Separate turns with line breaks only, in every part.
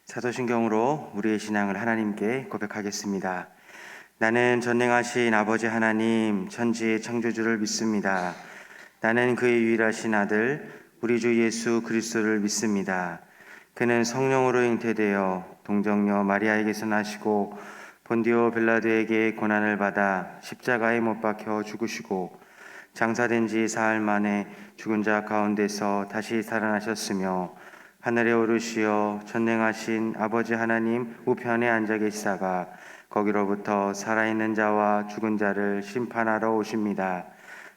사도신경으로 우리의 신앙을 하나님께 고백하겠습니다. 나는 전능하신 아버지 하나님, 천지의 창조주를 믿습니다. 나는 그의 유일하신 아들, 우리 주 예수 그리스도를 믿습니다. 그는 성령으로 잉태되어 동정녀 마리아에게서 나시고 본디오 빌라도에게 고난을 받아 십자가에 못 박혀 죽으시고 장사된 지 사흘 만에 죽은 자 가운데서 다시 살아나셨으며 하늘에 오르시어 전능하신 아버지 하나님 우편에 앉아 계시다가 거기로부터 살아있는 자와 죽은 자를 심판하러 오십니다.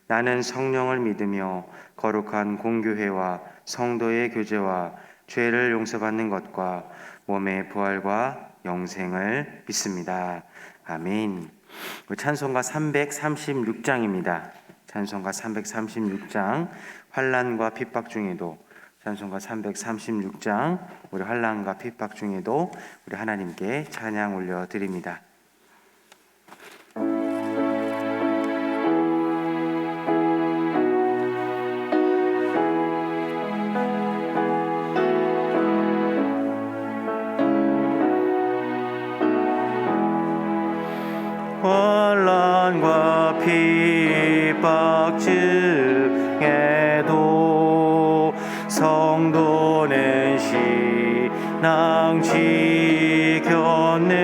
나는 성령을 믿으며 거룩한 공교회와 성도의 교제와 죄를 용서받는 것과 몸의 부활과 영생을 믿습니다. 아멘. 찬송가 336장입니다. 찬송가 336장, 환난과 핍박 중에도, 찬송가 336장, 우리 환난과 핍박 중에도 우리 하나님께 찬양 올려드립니다. 환난과 핍박 중에도 성도는 신앙 지켰네.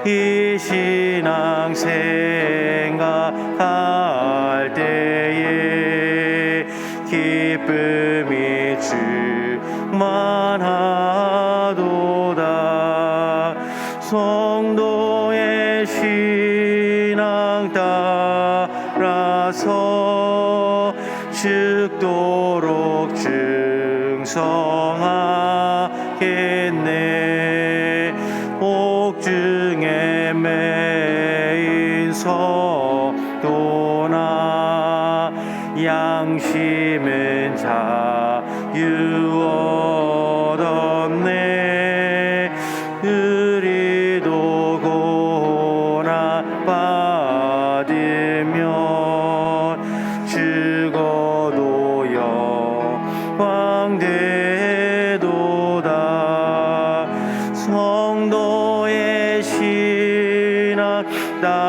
이 신앙 생각할 때에 기쁨이 충만하도다. 성도의 신앙 따라서 죽도록 충성하겠네. 옥중에 매인 성도나 양심은 자유 얻었네. 우리도 고난 받으면 죽어도 영광 되도다. 성도의 신앙 따라서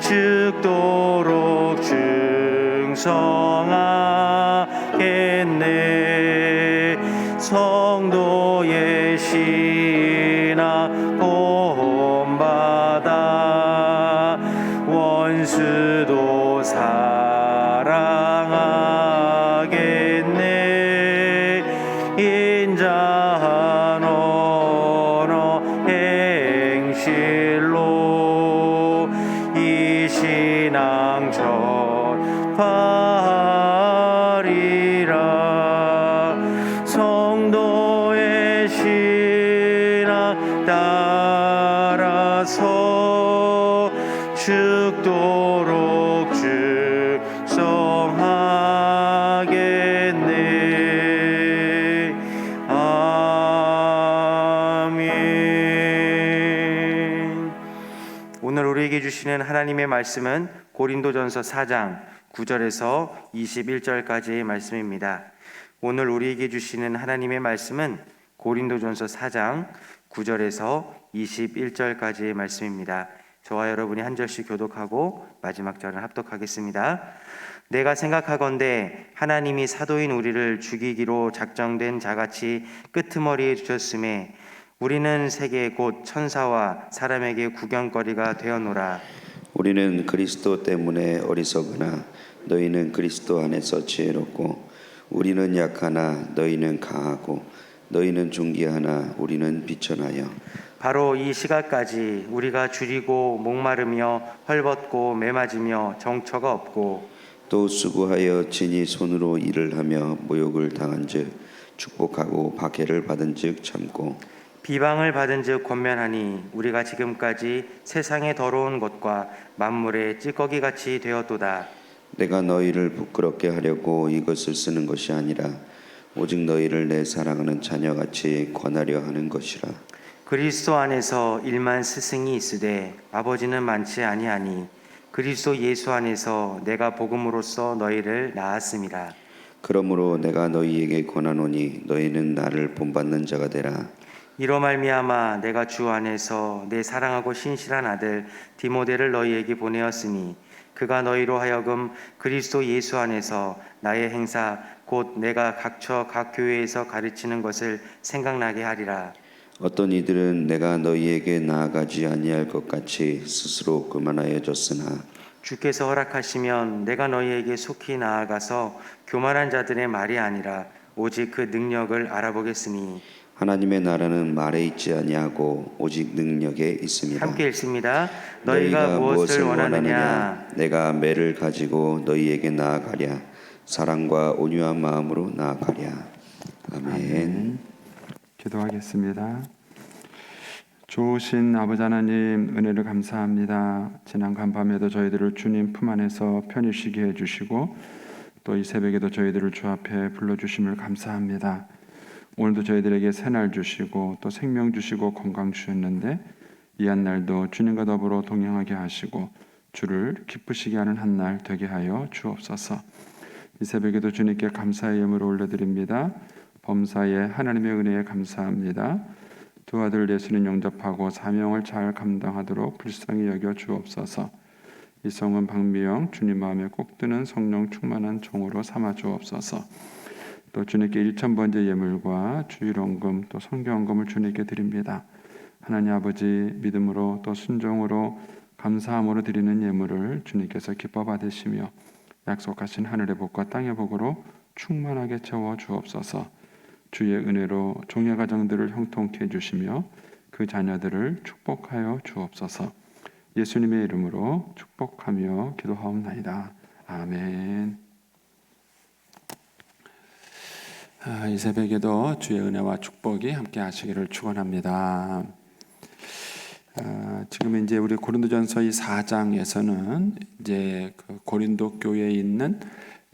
죽도록 충성하겠네. 성도의 신앙 본받아 원수도 사랑하겠네. 인자한 언어 행실로 이 신앙 전파하리라. 성도의 신앙 따라서 죽도록 충성하겠네. 아멘. 오늘 우리에게 주시는 하나님의 말씀은 고린도전서 4장 9절에서 21절까지의 말씀입니다. 오늘 우리에게 주시는 하나님의 말씀은 고린도전서 4장 9절에서 21절까지의 말씀입니다. 저와 여러분이 한 절씩 교독하고 마지막 절은 합독하겠습니다. 내가 생각하건대 하나님이 사도인 우리를 죽이기로 작정된 자같이 끄트머리에 주셨음에 우리는 세계 곧 천사와 사람에게 구경거리가 되었노라.
우리는 그리스도 때문에 어리석으나 너희는 그리스도 안에서 지혜롭고 우리는 약하나 너희는 강하고 너희는 존귀하나 우리는 비천하여
바로 이 시각까지 우리가 줄이고 목마르며 헐벗고 매맞으며 정처가 없고
또 수고하여 친히 손으로 일을 하며 모욕을 당한즉 축복하고 박해를 받은즉 참고
비방을 받은즉 권면하니 우리가 지금까지 세상의 더러운 것과 만물의 찌꺼기같이 되었도다.
내가 너희를 부끄럽게 하려고 이것을 쓰는 것이 아니라 오직 너희를 내 사랑하는 자녀같이 권하려 하는 것이라.
그리스도 안에서 일만 스승이 있으되 아버지는 많지 아니하니 그리스도 예수 안에서 내가 복음으로써 너희를 낳았음이라.
그러므로 내가 너희에게 권하노니 너희는 나를 본받는 자가 되라.
이로 말미암아 내가 주 안에서 내 사랑하고 신실한 아들 디모데를 너희에게 보내었으니 그가 너희로 하여금 그리스도 예수 안에서 나의 행사 곧 내가 각처 각 교회에서 가르치는 것을 생각나게 하리라.
어떤 이들은 내가 너희에게 나아가지 아니할 것 같이 스스로 그만하여 줬으나
주께서 허락하시면 내가 너희에게 속히 나아가서 교만한 자들의 말이 아니라 오직 그 능력을 알아보겠으니.
하나님의 나라는 말에 있지 아니하고 오직 능력에 있습니다.
함께 읽습니다.
너희가 무엇을
원하느냐?
원하느냐? 내가 매를 가지고 너희에게 나아가랴. 사랑과 온유한 마음으로 나아가랴. 아멘.
기도하겠습니다. 좋으신 아버지 하나님, 은혜를 감사합니다. 지난 간밤에도 저희들을 주님 품 안에서 편히 쉬게 해주시고 또 이 새벽에도 저희들을 주 앞에 불러주심을 감사합니다. 오늘도 저희들에게 새날 주시고 또 생명 주시고 건강 주셨는데 이 한 날도 주님과 더불어 동행하게 하시고 주를 기쁘시게 하는 한 날 되게 하여 주옵소서. 이 새벽에도 주님께 감사의 예물을 올려드립니다. 범사에 하나님의 은혜에 감사합니다. 두 아들 예수님 영접하고 사명을 잘 감당하도록 불쌍히 여겨 주옵소서. 이성은 박미영 주님 마음에 꼭 드는 성령 충만한 종으로 삼아 주옵소서. 또 주님께 1000번째 예물과 주일원금 또 성경원금을 주님께 드립니다. 하나님 아버지 믿음으로 또 순종으로 감사함으로 드리는 예물을 주님께서 기뻐 받으시며 약속하신 하늘의 복과 땅의 복으로 충만하게 채워 주옵소서. 주의 은혜로 종의 가정들을 형통케 해주시며 그 자녀들을 축복하여 주옵소서. 예수님의 이름으로 축복하며 기도하옵나이다. 아멘. 이 새벽에도 주의 은혜와 축복이 함께 하시기를 축원합니다. 지금 이제 우리 고린도전서 이 4장에서는 이제 그 고린도 교회에 있는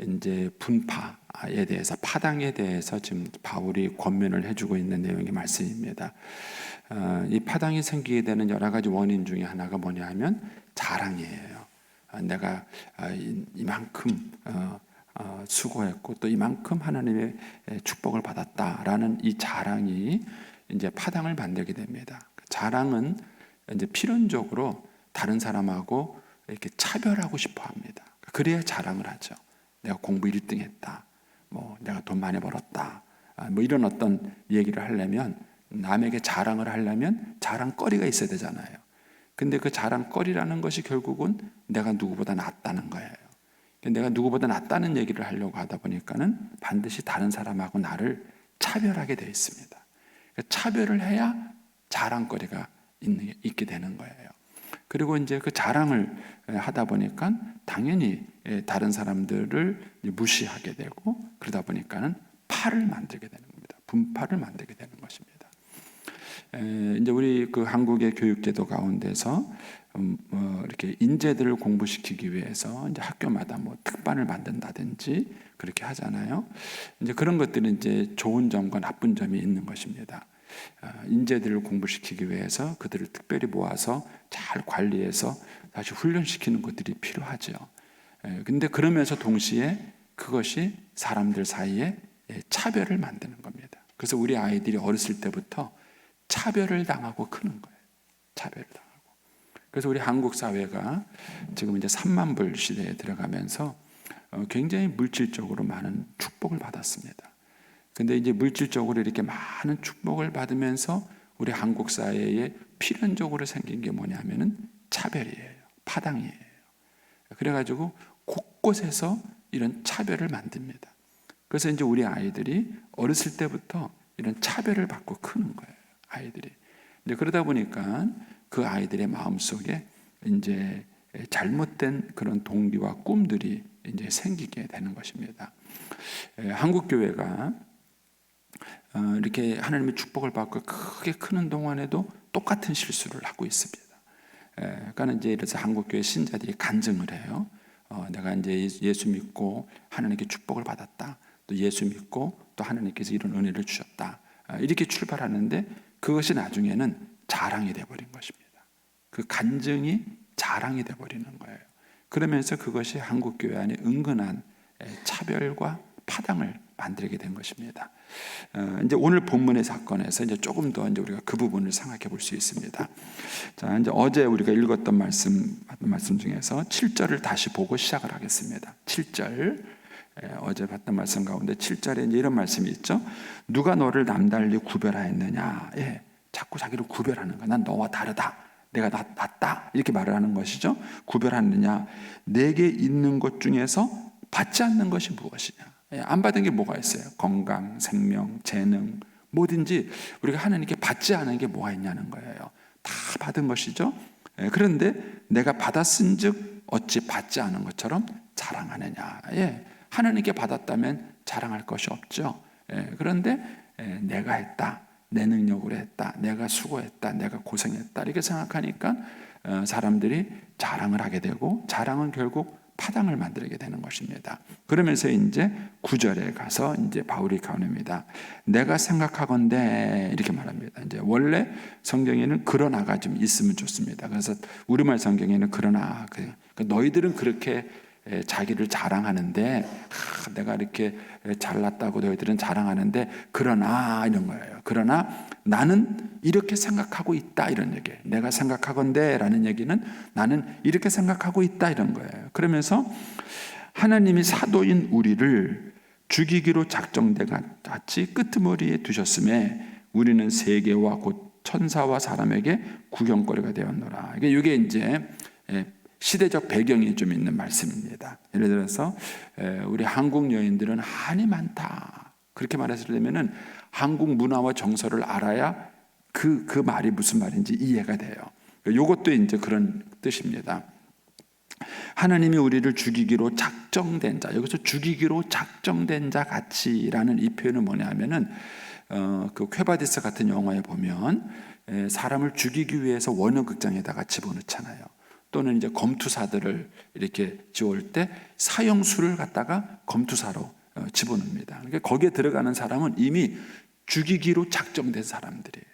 이제 분파에 대해서 파당에 대해서 지금 바울이 권면을 해주고 있는 내용의 말씀입니다. 이 파당이 생기게 되는 여러 가지 원인 중에 하나가 뭐냐 하면 자랑이에요. 내가 이만큼 수고했고 또 이만큼 하나님의 축복을 받았다라는 이 자랑이 이제 파당을 만들게 됩니다. 자랑은 이제 필연적으로 다른 사람하고 이렇게 차별하고 싶어 합니다. 그래야 자랑을 하죠. 내가 공부 1등 했다. 뭐 내가 돈 많이 벌었다. 뭐 이런 어떤 얘기를 하려면 남에게 자랑을 하려면 자랑거리가 있어야 되잖아요. 근데 그 자랑거리라는 것이 결국은 내가 누구보다 낫다는 거예요. 내가 누구보다 낫다는 얘기를 하려고 하다 보니까는 반드시 다른 사람하고 나를 차별하게 되어 있습니다. 차별을 해야 자랑거리가 있게 되는 거예요. 그리고 이제 그 자랑을 하다 보니까 당연히 다른 사람들을 무시하게 되고 그러다 보니까는 파를 만들게 되는 겁니다. 분파를 만들게 되는 것입니다. 이제 우리 그 한국의 교육제도 가운데서 이렇게 인재들을 공부시키기 위해서 이제 학교마다 뭐 특반을 만든다든지 그렇게 하잖아요. 이제 그런 것들은 이제 좋은 점과 나쁜 점이 있는 것입니다. 인재들을 공부시키기 위해서 그들을 특별히 모아서 잘 관리해서 다시 훈련시키는 것들이 필요하죠. 근데 그러면서 동시에 그것이 사람들 사이에 차별을 만드는 겁니다. 그래서 우리 아이들이 어렸을 때부터 차별을 당하고 크는 거예요. 차별을 당하고. 그래서 우리 한국 사회가 지금 이제 3만 불 시대에 들어가면서 굉장히 물질적으로 많은 축복을 받았습니다. 근데 이제 물질적으로 이렇게 많은 축복을 받으면서 우리 한국 사회에 필연적으로 생긴 게 뭐냐면은 차별이에요. 파당이에요. 그래가지고 곳곳에서 이런 차별을 만듭니다. 그래서 이제 우리 아이들이 어렸을 때부터 이런 차별을 받고 크는 거예요. 아이들이. 이제 그러다 보니까 그 아이들의 마음속에 이제 잘못된 그런 동기와 꿈들이 이제 생기게 되는 것입니다. 한국 교회가 이렇게 하나님의 축복을 받고 크게 크는 동안에도 똑같은 실수를 하고 있습니다. 그러니까 이제 이래서 한국 교회 신자들이 간증을 해요. 내가 이제 예수 믿고 하나님께 축복을 받았다. 또 예수 믿고 또 하나님께서 이런 은혜를 주셨다. 이렇게 출발하는데 그것이 나중에는 자랑이 되어버린 것입니다. 그 간증이 자랑이 되어버리는 거예요. 그러면서 그것이 한국 교회 안에 은근한 차별과 파당을 만들게 된 것입니다. 이제 오늘 본문의 사건에서 이제 조금 더 이제 우리가 그 부분을 생각해 볼 수 있습니다. 자, 이제 어제 우리가 읽었던 말씀 중에서 7절을 다시 보고 시작을 하겠습니다. 7절. 어제 봤던 말씀 가운데 7절에 이제 이런 말씀이 있죠. 누가 너를 남달리 구별하였느냐? 예, 자꾸 자기를 구별하는 거야. 난 너와 다르다. 내가 낫다. 이렇게 말을 하는 것이죠. 구별하느냐? 내게 있는 것 중에서 받지 않는 것이 무엇이냐? 예, 안 받은 게 뭐가 있어요? 건강, 생명, 재능, 뭐든지 우리가 하나님께 받지 않은 게 뭐가 있냐는 거예요. 다 받은 것이죠. 예, 그런데 내가 받았은 즉 어찌 받지 않은 것처럼 자랑하느냐? 예, 하나님께 받았다면 자랑할 것이 없죠. 예, 그런데 내가 했다, 내 능력으로 했다, 내가 수고했다, 내가 고생했다 이렇게 생각하니까 사람들이 자랑을 하게 되고 자랑은 결국 파당을 만들게 되는 것입니다. 그러면서 이제 9절에 가서 이제 바울이 가운데입니다. 내가 생각하건대 이렇게 말합니다. 이제 원래 성경에는 그러나가 좀 있으면 좋습니다. 그래서 우리말 성경에는 그러나 너희들은 그렇게 자기를 자랑하는데 내가 이렇게 잘났다고 너희들은 자랑하는데 그러나 이런 거예요. 그러나 나는 이렇게 생각하고 있다 이런 얘기예요. 내가 생각하건대 라는 얘기는 나는 이렇게 생각하고 있다 이런 거예요. 그러면서 하나님이 사도인 우리를 죽이기로 작정된 같이 끄트머리에 두셨음에 우리는 세계와 곧 천사와 사람에게 구경거리가 되었노라. 이게 이제 시대적 배경이 좀 있는 말씀입니다. 예를 들어서 우리 한국 여인들은 한이 많다 그렇게 말했으려면은 한국 문화와 정서를 알아야 그 말이 무슨 말인지 이해가 돼요. 이것도 이제 그런 뜻입니다. 하나님이 우리를 죽이기로 작정된 자, 여기서 죽이기로 작정된 자 같이라는 이 표현은 뭐냐면은 그 쾌바디스 같은 영화에 보면 사람을 죽이기 위해서 원형극장에다가 집어넣잖아요. 또는 이제 검투사들을 이렇게 지울 때 사형수를 갖다가 검투사로 집어넣습니다. 그러니까 거기에 들어가는 사람은 이미 죽이기로 작정된 사람들이에요.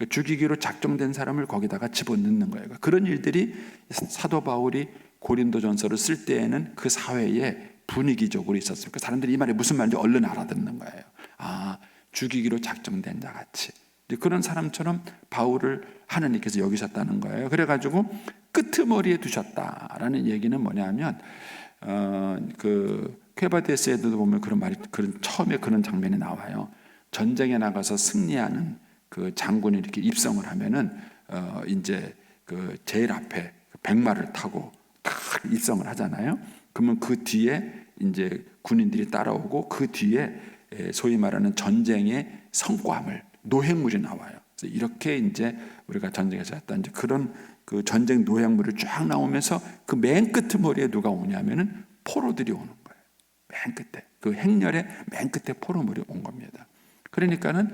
죽이기로 작정된 사람을 거기다가 집어넣는 거예요. 그런 일들이 사도 바울이 고린도전서를 쓸 때에는 그 사회에 분위기적으로 있었어요. 그 사람들이 이 말이 무슨 말인지 얼른 알아듣는 거예요. 아, 죽이기로 작정된 자 같이. 그런 사람처럼 바울을 하나님께서 여기셨다는 거예요. 그래가지고 끄트머리에 두셨다라는 얘기는 뭐냐면 그 쾌바데스에도 보면 그런 처음에 그런 장면이 나와요. 전쟁에 나가서 승리하는 그 장군이 이렇게 입성을 하면은 이제 그 제일 앞에 백마를 타고 딱 입성을 하잖아요. 그러면 그 뒤에 이제 군인들이 따라오고 그 뒤에 소위 말하는 전쟁의 성과물 노획물이 나와요. 그래서 이렇게 이제 우리가 전쟁에서 했던 이제 그런 그 전쟁 노획물이 쫙 나오면서 그 맨 끝머리에 누가 오냐면은 포로들이 오는 거예요. 맨 끝에 그 행렬의 맨 끝에 포로물이 온 겁니다. 그러니까는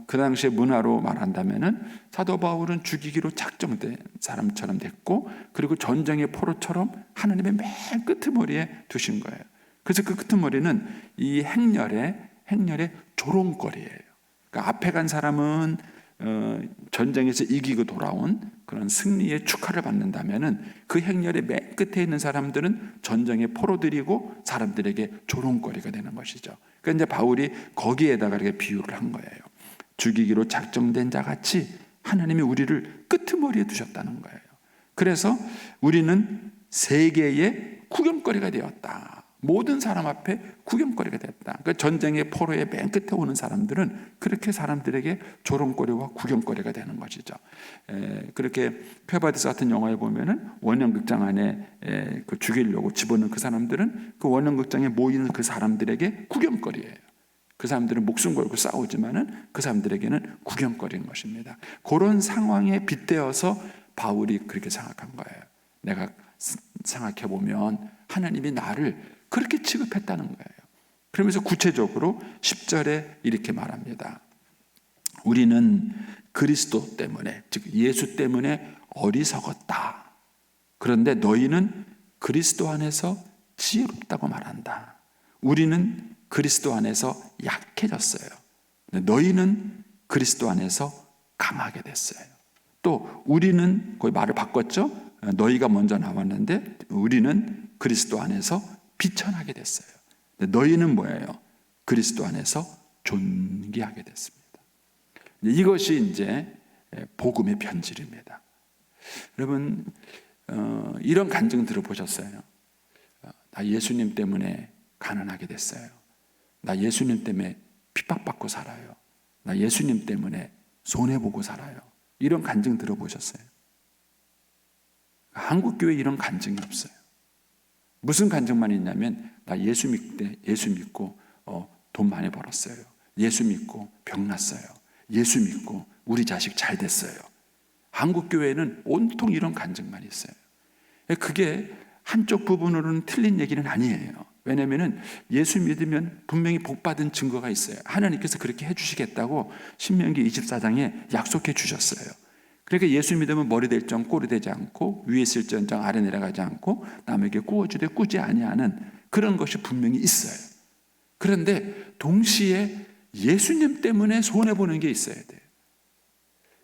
그 당시의 문화로 말한다면은 사도 바울은 죽이기로 작정된 사람처럼 됐고 그리고 전쟁의 포로처럼 하나님의 맨 끝머리에 두신 거예요. 그래서 그 끝머리는 이 행렬의 조롱거리예요. 그러니까 앞에 간 사람은 전쟁에서 이기고 돌아온 그런 승리의 축하를 받는다면은 그 행렬의 맨 끝에 있는 사람들은 전쟁의 포로들이고 사람들에게 조롱거리가 되는 것이죠. 그러니까 이제 바울이 거기에다가 이렇게 비유를 한 거예요. 죽이기로 작정된 자 같이 하나님이 우리를 끄트머리에 두셨다는 거예요. 그래서 우리는 세계의 구경거리가 되었다. 모든 사람 앞에 구경거리가 됐다. 그러니까 전쟁의 포로의 맨 끝에 오는 사람들은 그렇게 사람들에게 조롱거리와 구경거리가 되는 것이죠. 그렇게 쾌바디스 같은 영화에 보면은 원형극장 안에 그 죽이려고 집어넣은 그 사람들은 그 원형극장에 모이는 그 사람들에게 구경거리예요. 그 사람들은 목숨 걸고 싸우지만은 그 사람들에게는 구경거리인 것입니다. 그런 상황에 빗대어서 바울이 그렇게 생각한 거예요. 내가 생각해 보면 하나님이 나를 그렇게 취급했다는 거예요. 그러면서 구체적으로 10절에 이렇게 말합니다. 우리는 그리스도 때문에, 즉 예수 때문에 어리석었다. 그런데 너희는 그리스도 안에서 지혜롭다고 말한다. 우리는 그리스도 안에서 약해졌어요. 너희는 그리스도 안에서 강하게 됐어요. 또 우리는 거의 말을 바꿨죠. 너희가 먼저 나왔는데 우리는 그리스도 안에서 비천하게 됐어요. 너희는 뭐예요? 그리스도 안에서 존귀하게 됐습니다. 이것이 이제 복음의 변질입니다. 여러분, 이런 간증 들어보셨어요? 나 예수님 때문에 가난하게 됐어요. 나 예수님 때문에 핍박받고 살아요. 나 예수님 때문에 손해보고 살아요. 이런 간증 들어보셨어요? 한국교회에 이런 간증이 없어요. 무슨 간증만 있냐면 나 예수 믿고 돈 많이 벌었어요. 예수 믿고 병 났어요. 예수 믿고 우리 자식 잘 됐어요. 한국교회는 온통 이런 간증만 있어요. 그게 한쪽 부분으로는 틀린 얘기는 아니에요. 왜냐하면 예수 믿으면 분명히 복받은 증거가 있어요. 하나님께서 그렇게 해주시겠다고 신명기 24장에 약속해 주셨어요. 그러니까 예수 믿으면 머리 될정 꼬리 되지 않고 위에 있을지언정 아래 내려가지 않고 남에게 꾸어주되 꾸지 아니하는 그런 것이 분명히 있어요. 그런데 동시에 예수님 때문에 손해보는 게 있어야 돼요.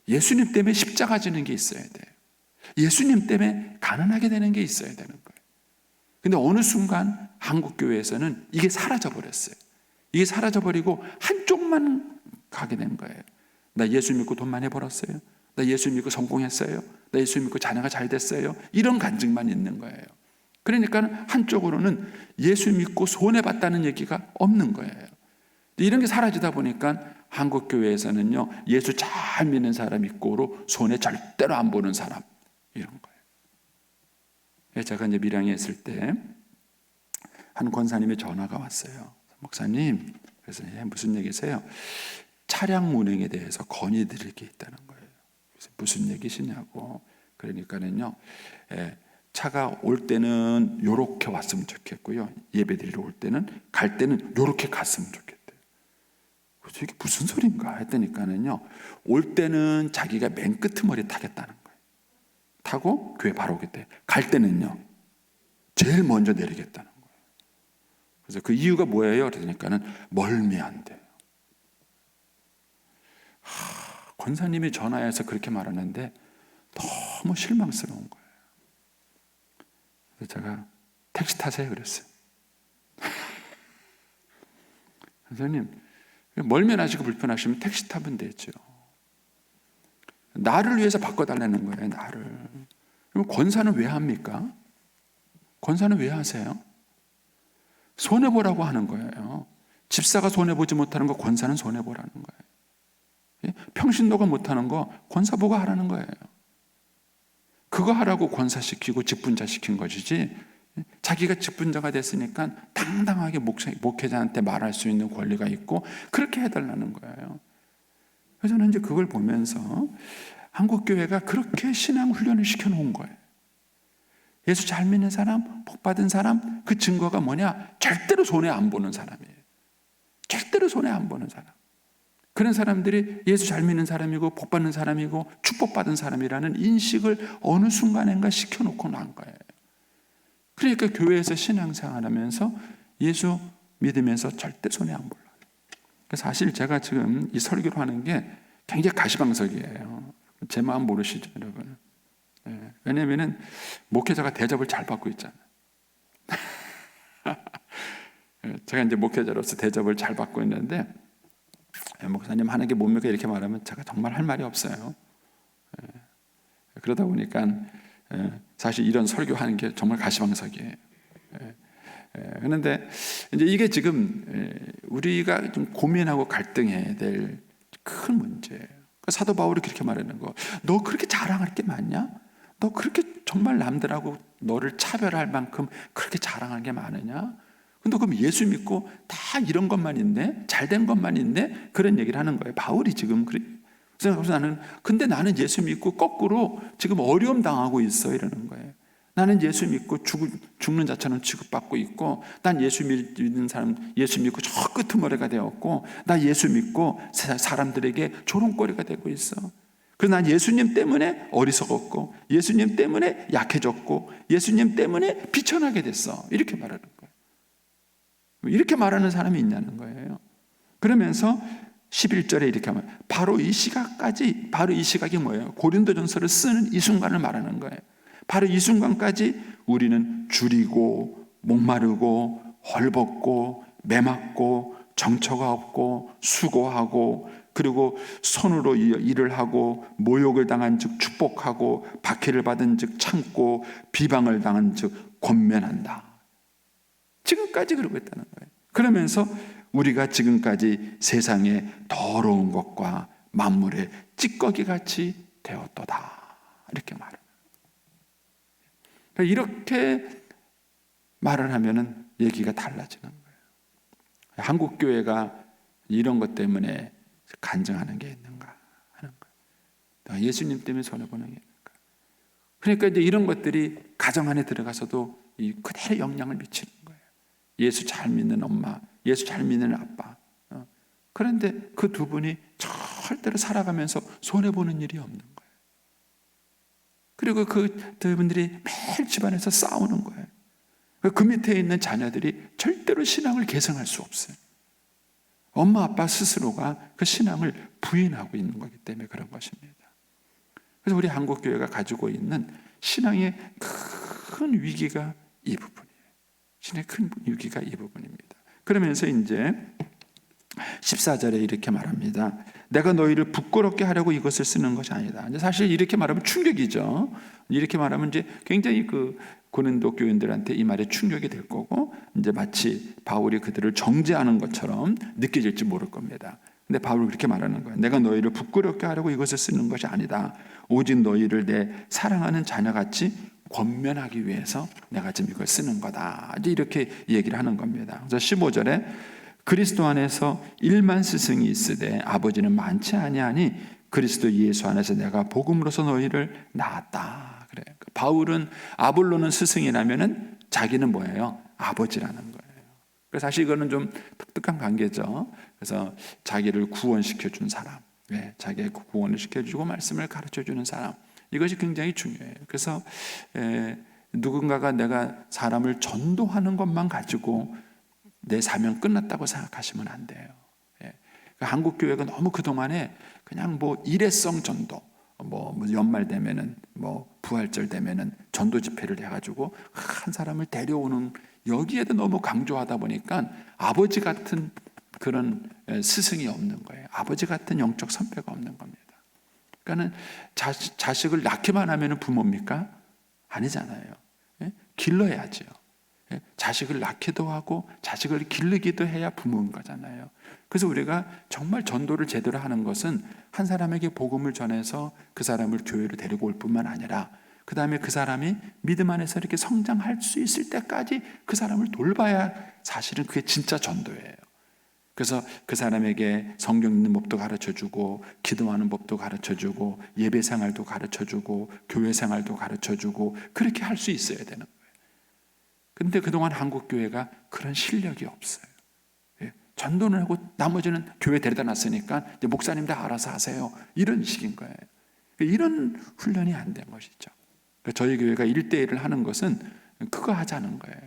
예수님 때문에 십자가 지는 게 있어야 돼요. 예수님 때문에 가난하게 되는 게 있어야 되는 거예요. 근데 어느 순간 한국교회에서는 이게 사라져버렸어요. 이게 사라져버리고 한쪽만 가게 된 거예요. 나 예수 믿고 돈 많이 벌었어요. 나 예수 믿고 성공했어요. 나 예수 믿고 자녀가 잘 됐어요. 이런 간증만 있는 거예요. 그러니까 한쪽으로는 예수 믿고 손해봤다는 얘기가 없는 거예요. 이런 게 사라지다 보니까 한국교회에서는요, 예수 잘 믿는 사람 있고로 손해 절대로 안 보는 사람, 이런 거예요. 제가 이제 밀양에 있을 때 한 권사님의 전화가 왔어요. 목사님, 그래서 무슨 얘기세요? 차량 운행에 대해서 건의드릴 게 있다는 거예요. 그래서 무슨 얘기시냐고. 그러니까는요, 차가 올 때는 요렇게 왔으면 좋겠고요, 예배드리러 올 때는, 갈 때는 요렇게 갔으면 좋겠대요. 그래서 이게 무슨 소린가 했더니까는요, 올 때는 자기가 맨 끄트머리 타겠다는 거예요. 타고 교회 바로 오겠대요. 갈 때는요, 제일 먼저 내리겠다는 거예요. 그래서 그 이유가 뭐예요? 그러니까는 멀미한대요. 권사님이 전화해서 그렇게 말하는데 너무 실망스러운 거예요. 그래서 제가 택시 타세요 그랬어요. 선생님, 멀미나시고 불편하시면 택시 타면 되죠. 나를 위해서 바꿔달라는 거예요. 나를. 그럼 권사는 왜 합니까? 권사는 왜 하세요? 손해보라고 하는 거예요. 집사가 손해보지 못하는 거 권사는 손해보라는 거예요. 평신도가 못하는 거 권사보가 하라는 거예요. 그거 하라고 권사시키고 직분자 시킨 것이지, 자기가 직분자가 됐으니까 당당하게 목회자한테 말할 수 있는 권리가 있고 그렇게 해달라는 거예요. 그래서 저는 이제 그걸 보면서 한국교회가 그렇게 신앙 훈련을 시켜놓은 거예요. 예수 잘 믿는 사람, 복 받은 사람, 그 증거가 뭐냐? 절대로 손해 안 보는 사람이에요. 절대로 손해 안 보는 사람. 그런 사람들이 예수 잘 믿는 사람이고 복 받는 사람이고 축복받은 사람이라는 인식을 어느 순간인가 시켜놓고 난 거예요. 그러니까 교회에서 신앙생활하면서 예수 믿으면서 절대 손해 안 보려고. 사실 제가 지금 이 설교를 하는 게 굉장히 가시방석이에요. 제 마음 모르시죠, 여러분? 네. 왜냐하면 목회자가 대접을 잘 받고 있잖아요. 제가 이제 목회자로서 대접을 잘 받고 있는데, 목사님 하는 게 뭡니까? 이렇게 말하면 제가 정말 할 말이 없어요. 그러다 보니까 사실 이런 설교하는 게 정말 가시방석이에요. 그런데 이제 이게 지금 우리가 좀 고민하고 갈등해야 될 큰 문제예요. 사도 바울이 그렇게 말하는 거, 너 그렇게 자랑할 게 많냐? 너 그렇게 정말 남들하고 너를 차별할 만큼 그렇게 자랑하는 게 많으냐? 근데 그럼 예수 믿고 다 이런 것만 있네? 잘된 것만 있네? 그런 얘기를 하는 거예요. 바울이 지금 그래서 근데 나는 예수 믿고 거꾸로 지금 어려움 당하고 있어, 이러는 거예요. 나는 예수 믿고 죽는 자처럼 취급받고 있고, 난 예수 믿는 사람, 예수 믿고 저 끄트머리가 되었고, 나 예수 믿고 사람들에게 조롱거리가 되고 있어. 그래서 난 예수님 때문에 어리석었고, 예수님 때문에 약해졌고, 예수님 때문에 비천하게 됐어. 이렇게 말하는 거예요. 이렇게 말하는 사람이 있냐는 거예요. 그러면서 11절에 이렇게 하면 바로 이 시각이 뭐예요? 고린도전서를 쓰는 이 순간을 말하는 거예요. 바로 이 순간까지 우리는 줄이고 목마르고 헐벗고 매맞고 정처가 없고 수고하고 그리고 손으로 일을 하고 모욕을 당한 즉 축복하고 박해를 받은 즉 참고 비방을 당한 즉 권면한다. 지금까지 그러고 있다는 거예요. 그러면서 우리가 지금까지 세상의 더러운 것과 만물의 찌꺼기같이 되었도다. 이렇게 말을. 이렇게 말을 하면은 얘기가 달라지는 거예요. 한국 교회가 이런 것 때문에 간증하는 게 있는가 하는 거예요. 예수님 때문에 손해보는 게 있는가. 그러니까 이제 이런 것들이 가정 안에 들어가서도 그대로 영향을 미치는 거예요. 예수 잘 믿는 엄마, 예수 잘 믿는 아빠. 그런데 그 두 분이 절대로 살아가면서 손해보는 일이 없는 거예요. 그리고 그 두 분들이 매일 집안에서 싸우는 거예요. 그 밑에 있는 자녀들이 절대로 신앙을 개성할 수 없어요. 엄마 아빠 스스로가 그 신앙을 부인하고 있는 거기 때문에 그런 것입니다. 그래서 우리 한국교회가 가지고 있는 신앙의 큰 위기가 이 부분이에요. 신앙의 큰 위기가 이 부분입니다. 그러면서 이제 14절에 이렇게 말합니다. 내가 너희를 부끄럽게 하려고 이것을 쓰는 것이 아니다. 사실 이렇게 말하면 충격이죠. 이렇게 말하면 이제 굉장히 그 고린도 교인들한테 이 말이 충격이 될 거고 이제 마치 바울이 그들을 정죄하는 것처럼 느껴질지 모를 겁니다. 근데 바울은 그렇게 말하는 거예요. 내가 너희를 부끄럽게 하려고 이것을 쓰는 것이 아니다. 오직 너희를 내 사랑하는 자녀같이 권면하기 위해서 내가 지금 이걸 쓰는 거다. 이렇게 얘기를 하는 겁니다. 그래서 15절에 그리스도 안에서 1만 스승이 있으되 아버지는 많지 아니하니 그리스도 예수 안에서 내가 복음으로서 너희를 낳았다. 그래. 바울은 아볼로는 스승이라면은 자기는 뭐예요? 아버지라는 거예요. 그래서 사실 이거는 좀 독특한 관계죠. 그래서 자기를 구원시켜 준 사람, 자기의 구원을 시켜주고 말씀을 가르쳐 주는 사람, 이것이 굉장히 중요해요. 그래서 누군가가 내가 사람을 전도하는 것만 가지고 내 사명 끝났다고 생각하시면 안 돼요. 한국 교회가 너무 그 동안에 그냥 뭐 일회성 전도, 뭐 연말 되면은 뭐 부활절 되면은 전도 집회를 해가지고 한 사람을 데려오는 여기에도 너무 강조하다 보니까 아버지 같은 그런 스승이 없는 거예요. 아버지 같은 영적 선배가 없는 겁니다. 그러니까는 자식을 낳기만 하면은 부모입니까? 아니잖아요. 길러야죠. 자식을 낳기도 하고 자식을 기르기도 해야 부모인 거잖아요. 그래서 우리가 정말 전도를 제대로 하는 것은 한 사람에게 복음을 전해서 그 사람을 교회로 데리고 올 뿐만 아니라 그 다음에 그 사람이 믿음 안에서 이렇게 성장할 수 있을 때까지 그 사람을 돌봐야 사실은 그게 진짜 전도예요. 그래서 그 사람에게 성경 읽는 법도 가르쳐주고 기도하는 법도 가르쳐주고 예배 생활도 가르쳐주고 교회 생활도 가르쳐주고 그렇게 할 수 있어야 되는 거예요. 그런데 그동안 한국교회가 그런 실력이 없어요. 전도는 하고 나머지는 교회 데려다 놨으니까 이제 목사님들 알아서 하세요. 이런 식인 거예요. 이런 훈련이 안 된 것이죠. 저희 교회가 1대1을 하는 것은 그거 하자는 거예요.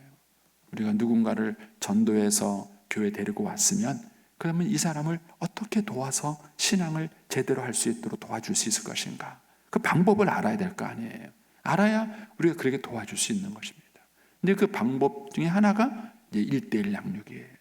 우리가 누군가를 전도해서 교회 데리고 왔으면 그러면 이 사람을 어떻게 도와서 신앙을 제대로 할 수 있도록 도와줄 수 있을 것인가. 그 방법을 알아야 될 거 아니에요. 알아야 우리가 그렇게 도와줄 수 있는 것입니다. 근데 그 방법 중에 하나가 이제 1대1 양육이에요.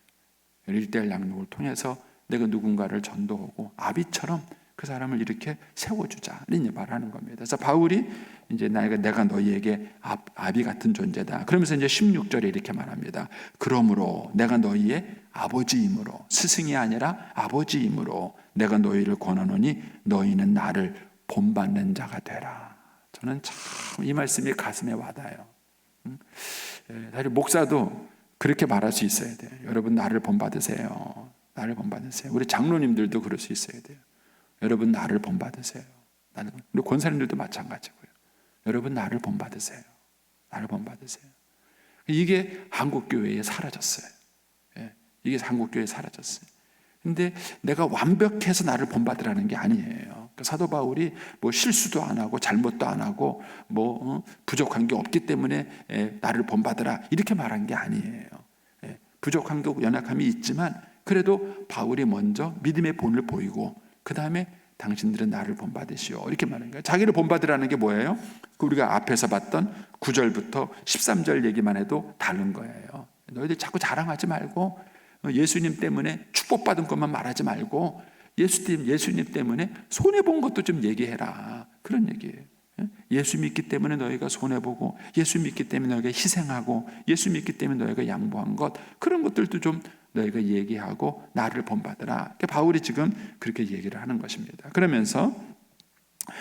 1대1 양육을 통해서 내가 누군가를 전도하고 아비처럼 그 사람을 이렇게 세워주자 이런 말을 하는 겁니다. 그래서 바울이 이제 내가 너희에게 아비 같은 존재다. 그러면서 이제 16절에 이렇게 말합니다. 그러므로 내가 너희의 아버지이므로 스승이 아니라 아버지이므로 내가 너희를 권하노니 너희는 나를 본받는 자가 되라. 저는 참 이 말씀이 가슴에 와닿아요. 사실 목사도 그렇게 말할 수 있어야 돼요. 여러분 나를 본받으세요. 나를 본받으세요. 우리 장로님들도 그럴 수 있어야 돼요. 여러분 나를 본받으세요. 우리 권사님들도 마찬가지고요. 여러분 나를 본받으세요. 나를 본받으세요. 이게 한국교회에 사라졌어요. 이게 한국교회에 사라졌어요. 근데 내가 완벽해서 나를 본받으라는 게 아니에요. 사도 바울이 뭐 실수도 안 하고 잘못도 안 하고 뭐 부족한 게 없기 때문에 나를 본받으라 이렇게 말한 게 아니에요. 부족한 게 연약함이 있지만 그래도 바울이 먼저 믿음의 본을 보이고 그 다음에 당신들은 나를 본받으시오 이렇게 말하는 거예요. 자기를 본받으라는 게 뭐예요? 우리가 앞에서 봤던 9절부터 13절 얘기만 해도 다른 거예요. 너희들 자꾸 자랑하지 말고 예수님 때문에 축복받은 것만 말하지 말고 예수님 때문에 손해본 것도 좀 얘기해라. 그런 얘기예요. 예수 믿기 때문에 너희가 손해보고, 예수 믿기 때문에 너희가 희생하고, 예수 믿기 때문에 너희가 양보한 것, 그런 것들도 좀 너희가 얘기하고 나를 본받으라. 바울이 지금 그렇게 얘기를 하는 것입니다. 그러면서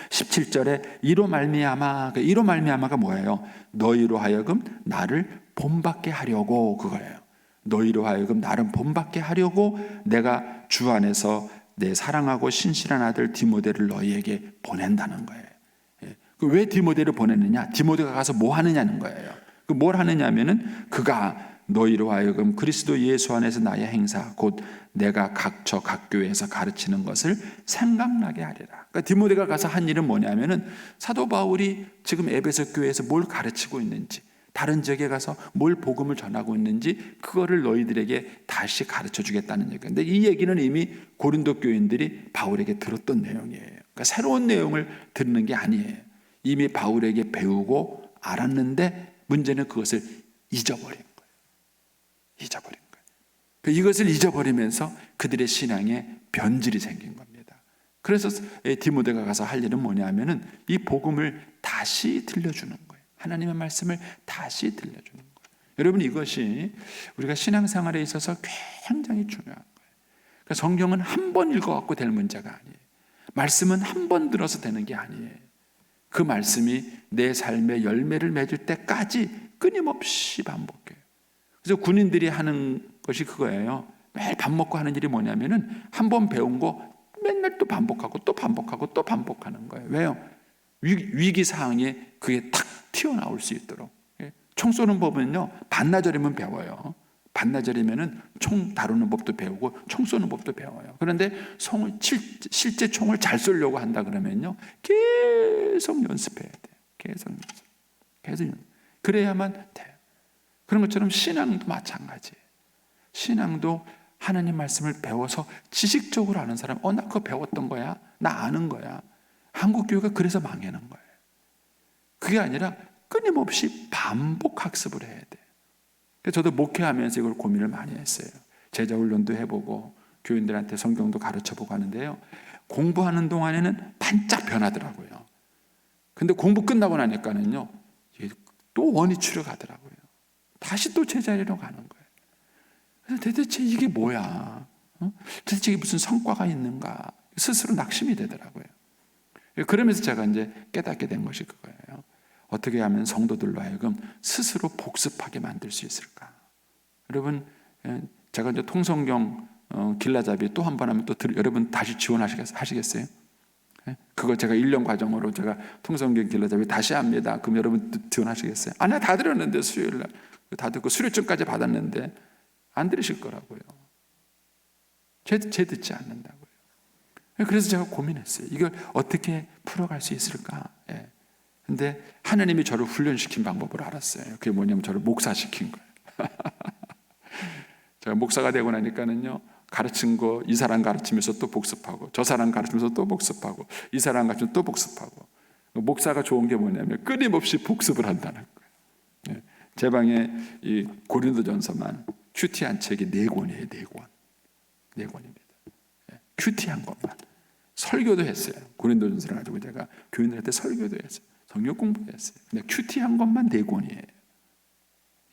17절에 이로 말미암아가 뭐예요? 너희로 하여금 나를 본받게 하려고, 그거예요. 너희로 하여금 나를 본받게 하려고 내가 주 안에서 내 사랑하고 신실한 아들 디모데를 너희에게 보낸다는 거예요. 왜 디모데를 보냈느냐? 디모데가 가서 뭐 하느냐는 거예요. 뭘 하느냐 하면은 그가 너희로 하여금 그리스도 예수 안에서 나의 행사 곧 내가 각처 각 교회에서 가르치는 것을 생각나게 하리라. 그러니까 디모데가 가서 한 일은 뭐냐면은 사도 바울이 지금 에베소 교회에서 뭘 가르치고 있는지, 다른 지역에 가서 뭘 복음을 전하고 있는지 그거를 너희들에게 다시 가르쳐 주겠다는 얘기예요. 근데 이 얘기는 이미 고린도 교인들이 바울에게 들었던 내용이에요. 그러니까 새로운 내용을 듣는 게 아니에요. 이미 바울에게 배우고 알았는데 문제는 그것을 잊어버린 거예요. 이것을 잊어버리면서 그들의 신앙에 변질이 생긴 겁니다. 그래서 디모데가 가서 할 일은 뭐냐면은 이 복음을 다시 들려주는 거예요. 하나님의 말씀을 다시 들려주는 거예요. 여러분, 이것이 우리가 신앙생활에 있어서 굉장히 중요한 거예요. 그러니까 성경은 한 번 읽어갖고 될 문제가 아니에요. 말씀은 한 번 들어서 되는 게 아니에요. 그 말씀이 내 삶에 열매를 맺을 때까지 끊임없이 반복해요. 그래서 군인들이 하는 것이 그거예요. 매일 밥 먹고 하는 일이 뭐냐면은 한 번 배운 거 맨날 또 반복하고 또 반복하고 또 반복하는 거예요. 왜요? 위기 상황에 그게 탁 튀어나올 수 있도록. 총 쏘는 법은요, 반나절이면 배워요. 반나절이면은 총 다루는 법도 배우고 총 쏘는 법도 배워요. 그런데 실제 총을 잘 쏘려고 한다 그러면요, 계속 연습해야 돼요. 계속 연습. 그래야만 돼요. 그런 것처럼 신앙도 마찬가지예요. 신앙도 하나님 말씀을 배워서 지식적으로 아는 사람, 나 그거 배웠던 거야, 나 아는 거야. 한국 교회가 그래서 망하는 거예요. 그게 아니라 끊임없이 반복 학습을 해야 돼요. 저도 목회하면서 이걸 고민을 많이 했어요. 제자훈련도 해보고 교인들한테 성경도 가르쳐보고 하는데요, 공부하는 동안에는 반짝 변하더라고요. 근데 공부 끝나고 나니까는요, 또 원위치로 가더라고요. 다시 또 제자리로 가는 거예요. 그래서 대체 이게 뭐야? 도대체 이게 무슨 성과가 있는가? 스스로 낙심이 되더라고요. 그러면서 제가 이제 깨닫게 된 것이 그거예요. 어떻게 하면 성도들로 하여금 스스로 복습하게 만들 수 있을까? 여러분, 제가 이제 통성경 길라잡이 또 한 번 하면 또 여러분 다시 지원하시겠어요? 그거 제가 1년 과정으로 제가 통성경 길라잡이 다시 합니다. 그럼 여러분 지원하시겠어요? 아니야, 다 들었는데 수요일 날 다 듣고 수료증까지 받았는데 안 들으실 거라고요. 제 듣지 않는다고요. 그래서 제가 고민했어요. 이걸 어떻게 풀어갈 수 있을까? 근데 하나님이 저를 훈련시킨 방법을 알았어요. 그게 뭐냐면 저를 목사시킨 거예요. 제가 목사가 되고 나니까는요, 가르친 거 이 사람 가르치면서 또 복습하고, 저 사람 가르치면서 또 복습하고, 이 사람 가르치면서 또 복습하고. 목사가 좋은 게 뭐냐면 끊임없이 복습을 한다는 거예요. 제 방에 이 고린도전서만 큐티한 책이 4권이에요. 4권입니다. 큐티한 것만. 설교도 했어요. 고린도전서를 가지고 제가 교인들한테 설교도 했어요. 성경 공부도 했어요. 근데 큐티한 것만 4권이에요.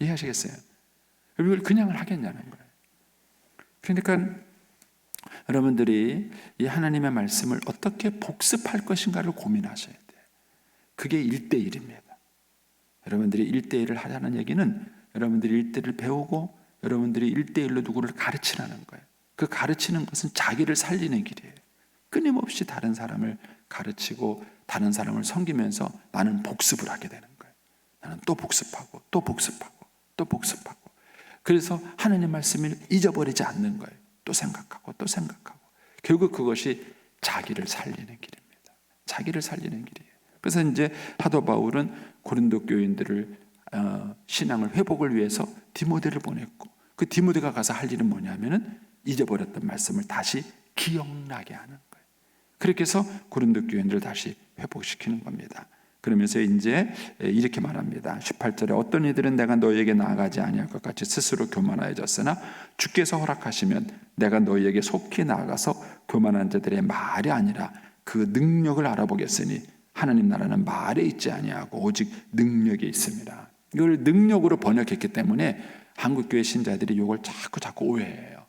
이해하시겠어요? 이걸 그냥 하겠냐는 거예요. 그러니까 여러분들이 이 하나님의 말씀을 어떻게 복습할 것인가를 고민하셔야 돼요. 그게 1대1입니다. 여러분들이 1대1을 하자는 얘기는 여러분들이 1대1을 배우고 여러분들이 1대1로 누구를 가르치라는 거예요. 그 가르치는 것은 자기를 살리는 길이에요. 끊임없이 다른 사람을 가르치고 다른 사람을 섬기면서 나는 복습을 하게 되는 거예요. 나는 또 복습하고 또 복습하고 또 복습하고. 그래서 하나님 말씀을 잊어버리지 않는 거예요. 또 생각하고 또 생각하고. 결국 그것이 자기를 살리는 길입니다. 자기를 살리는 길이에요. 그래서 이제 사도 바울은 고린도 교인들을 신앙을 회복을 위해서 디모데를 보냈고, 그 디모데가 가서 할 일은 뭐냐면은 잊어버렸던 말씀을 다시 기억나게 하는 거예요. 그렇게 해서 고린도 교인들을 다시 회복시키는 겁니다. 그러면서 이제 이렇게 말합니다. 18절에 어떤 이들은 내가 너희에게 나아가지 아니할 것 같이 스스로 교만하여졌으나 주께서 허락하시면 내가 너희에게 속히 나아가서 교만한 자들의 말이 아니라 그 능력을 알아보겠으니 하나님 나라는 말에 있지 아니하고 오직 능력에 있습니다. 이걸 능력으로 번역했기 때문에 한국교회 신자들이 이걸 자꾸 오해해요.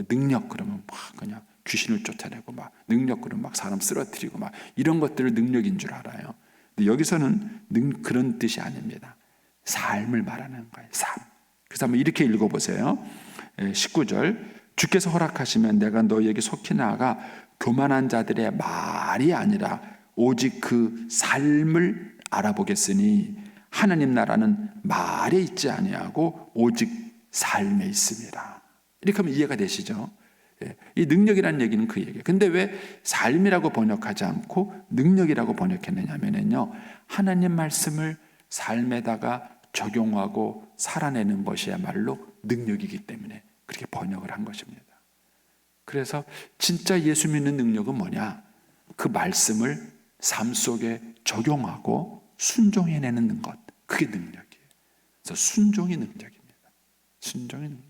능력 그러면 막 그냥 귀신을 쫓아내고 막 능력 그러면 막 사람 쓰러뜨리고 막 이런 것들을 능력인 줄 알아요. 근데 여기서는 그런 뜻이 아닙니다. 삶을 말하는 거예요. 삶. 그래서 한번 이렇게 읽어보세요. 19절 주께서 허락하시면 내가 너희에게 속히 나아가 교만한 자들의 말이 아니라 오직 그 삶을 알아보겠으니 하나님 나라는 말에 있지 아니하고 오직 삶에 있습니다. 이렇게 하면 이해가 되시죠? 이 능력이라는 얘기는 그 얘기예요. 근데 왜 삶이라고 번역하지 않고 능력이라고 번역했느냐면요, 하나님 말씀을 삶에다가 적용하고 살아내는 것이야말로 능력이기 때문에 그렇게 번역을 한 것입니다. 그래서 진짜 예수 믿는 능력은 뭐냐? 그 말씀을 삶 속에 적용하고 순종해내는 것, 그게 능력이에요. 그래서 순종이 능력입니다. 순종이 능력이에요.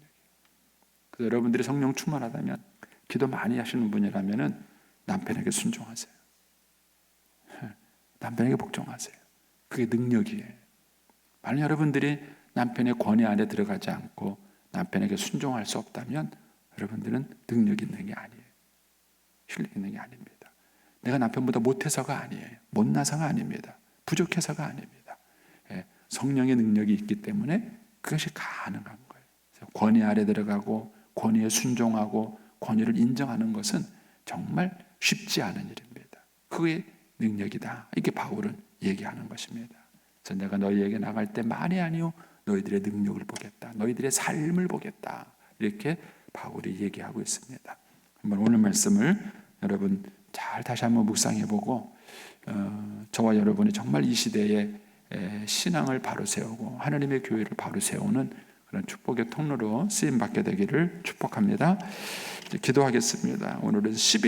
그래서 여러분들이 성령 충만하다면, 기도 많이 하시는 분이라면 남편에게 순종하세요. 남편에게 복종하세요. 그게 능력이에요. 만약 여러분들이 남편의 권위 안에 들어가지 않고 남편에게 순종할 수 없다면 여러분들은 능력 있는 게 아니에요. 실력 있는 게 아닙니다. 내가 남편보다 못해서가 아니에요. 못나서가 아닙니다. 부족해서가 아닙니다. 성령의 능력이 있기 때문에 그것이 가능한 거예요. 권위 아래 들어가고 권위에 순종하고 권위를 인정하는 것은 정말 쉽지 않은 일입니다. 그게 능력이다. 이게 바울은 얘기하는 것입니다. 그래서 내가 너희에게 나갈 때 말이 아니요 너희들의 능력을 보겠다. 너희들의 삶을 보겠다. 이렇게 바울이 얘기하고 있습니다. 한번 오늘 말씀을 여러분 잘 다시 한번 묵상해보고 저와 여러분이 정말 이 시대에 신앙을 바로 세우고 하나님의 교회를 바로 세우는 그런 축복의 통로로 쓰임받게 되기를 축복합니다. 기도하겠습니다. 오늘은 11